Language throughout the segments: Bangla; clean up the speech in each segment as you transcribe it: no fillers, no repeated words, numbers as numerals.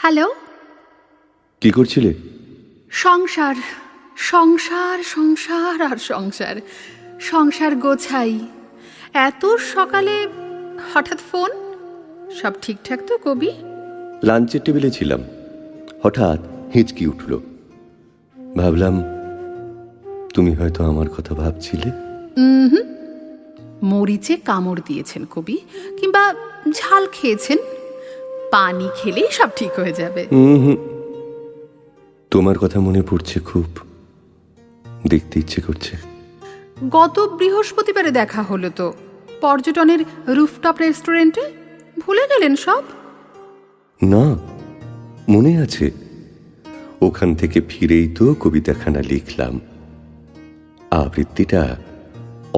হ্যালো। কি করছিলে? সংসার সংসার সংসার আর সংসার, সংসার গোছাই। এত সকালে হঠাৎ ফোন? সব ঠিকঠাক তো কবি? লাঞ্চের টেবিলে ছিলাম, হঠাৎ হিঁচকি উঠল। ভাবলাম তুমি হয়তো আমার কথা ভাবছিলে। মরিচে কামড় দিয়েছেন কবি, কিংবা ঝাল খেয়েছেন। পানি খেলেই সব ঠিক হয়ে যাবে। তোমার কথা মনে পড়ছে খুব, দেখতে ইচ্ছে করছে। গত বৃহস্পতিবারে দেখা হলো তো পর্যটনের রুফটপ রেস্টুরেন্টে। ভুলে গেলেন সব? না, মনে আছে। ওখান থেকে ফিরেই তো কবিতাখানা লিখলাম। আবৃত্তিটা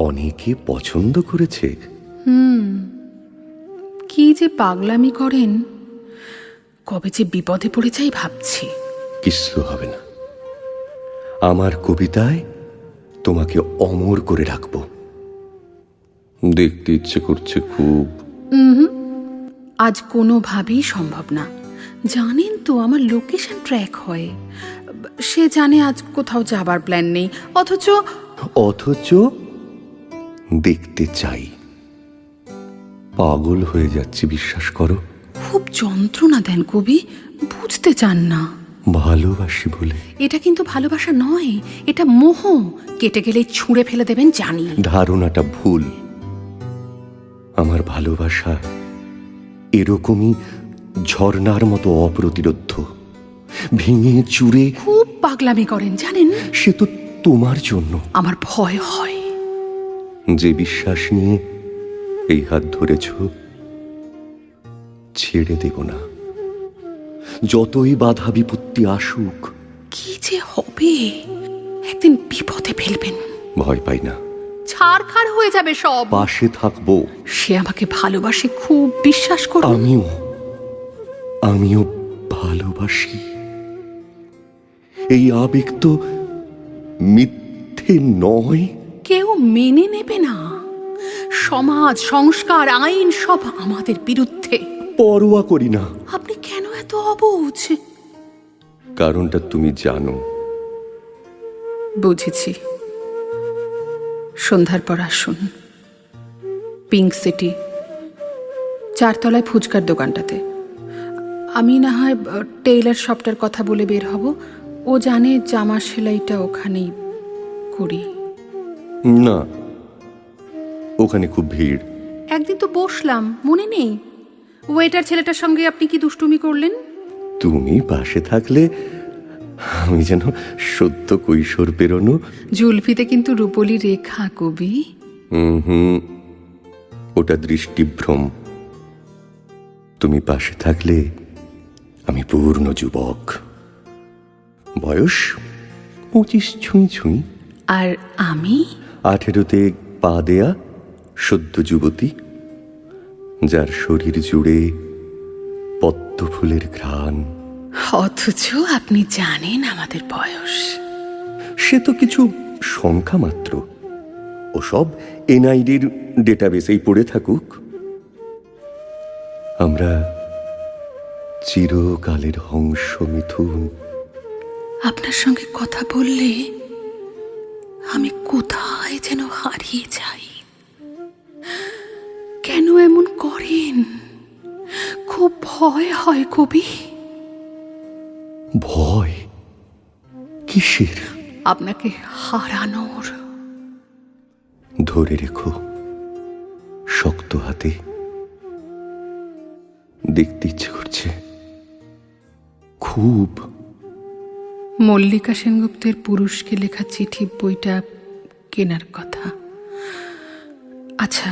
অনেকে পছন্দ করেছে। কি যে পাগলামি করেন, কবে যে বিপদে পড়ে যাই ভাবছি। কিচ্ছু হবে না, আমার কবিতায় তোমাকে অমর করে রাখবো। দেখতে ইচ্ছে করছে খুব। আজ কোনোভাবেই সম্ভব না। জানেন তো আমার লোকেশন ট্র্যাক হয়। সে জানে আজ কোথাও যাবার প্ল্যান নেই, অথচ দেখতে চাই। পাগল হয়ে যাচ্ছি, বিশ্বাস করো। খুব যন্ত্রণা দেন কবি, বুঝতে চান না। ভালোবাসি বলে। এটা কিন্তু ভালোবাসা নয়, এটা মোহ। কেটে গেলে ছুঁড়ে ফেলে দেবেন জানি। ধারণাটা ভুল। আমার ভালোবাসা এরকমই ঝর্ণার মতো অপ্রতিরোধ্য, ভেঙে চুরে। খুব পাগলামি করেন জানেন। সে তো তোমার জন্য। আমার ভয় হয়। যে বিশ্বাস নিয়ে এই হাত ধরেছ, ছেড়ে দেব না, যতই বাধা বিপত্তি আসুক। কি যে হবে, একদিন বিপদে ফেলবেন। ভয় পাই না, ছাড়খাড় হয়ে যাবে সব। পাশে থাকবো। সে আমাকে ভালোবাসে খুব, বিশ্বাস করুন। আমিও ভালোবাসি। এই আবেগ তো মিথ্যে নয়। কেউ মেনে নেবে না। সমাজ, সংস্কার, আইন সব আমাদের বিরুদ্ধে। পরোয়া করি না। আপনি কেন এত অবুঝ? কারণটা তুমি জানো। বুঝেছি। সন্ধ্যার পর আসুন, পিঙ্ক সিটি 4 তলায় ফুচকার দোকানটাতে। আমি না হয় টেইলার শপটার কথা বলে বের হব। ও জানে জামা সেলাইটা ওখানেই করি। না, ওখানে খুব ভিড়। একদিন তো বসলাম, মনে নেই? ওয়েটার ছেলেটার সঙ্গে আপনি কি দুষ্টুমি করলেন? তুমি পাশে থাকলে আমি যেন সদ্য কৈশোর পেরোনো। জুলফিতে কিন্তু রূপলি রেখা কবি। ওটা দৃষ্টিভ্রম। তুমি পাশে থাকলে আমি পূর্ণ যুবক। বয়স 25 ছুঁই ছুঁই। আর আমি 18তে পা দেয়া সদ্য যুবতী, যার শরীর জুড়ে পদ্ম ফুলের ঘ্রাণ। অথচ আপনি জানেন আমাদের বয়স। সে তো কিছু সংখ্যা মাত্র। ওসব এনআইডির ডেটাবেসেই পড়ে থাকুক। আমরা চিরকালের হংস মিথুন। আপনার সঙ্গে কথা বললে আমি কোথায় যেন হারিয়ে যাই। কেন এমন করেন? খুব ভয় হয় কবি। ভয় কিসের? আপনাকে হারানোর। ধরে রেখো শক্ত হাতে। দেখতে ইচ্ছে করছে খুব। মল্লিকা সেনগুপ্তের পুরুষকে লেখা চিঠি বইটা কেনার কথা। আচ্ছা,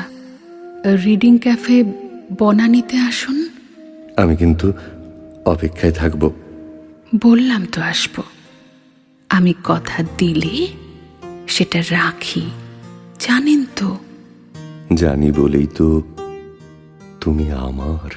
রিডিং ক্যাফে বনানীতে আসুন। আমি কিন্তু অপেক্ষায় থাকব। বললাম তো আসবো। আমি কথা দিলে সেটা রাখি, জানেন তো। জানি বলেই তো তুমি আমার।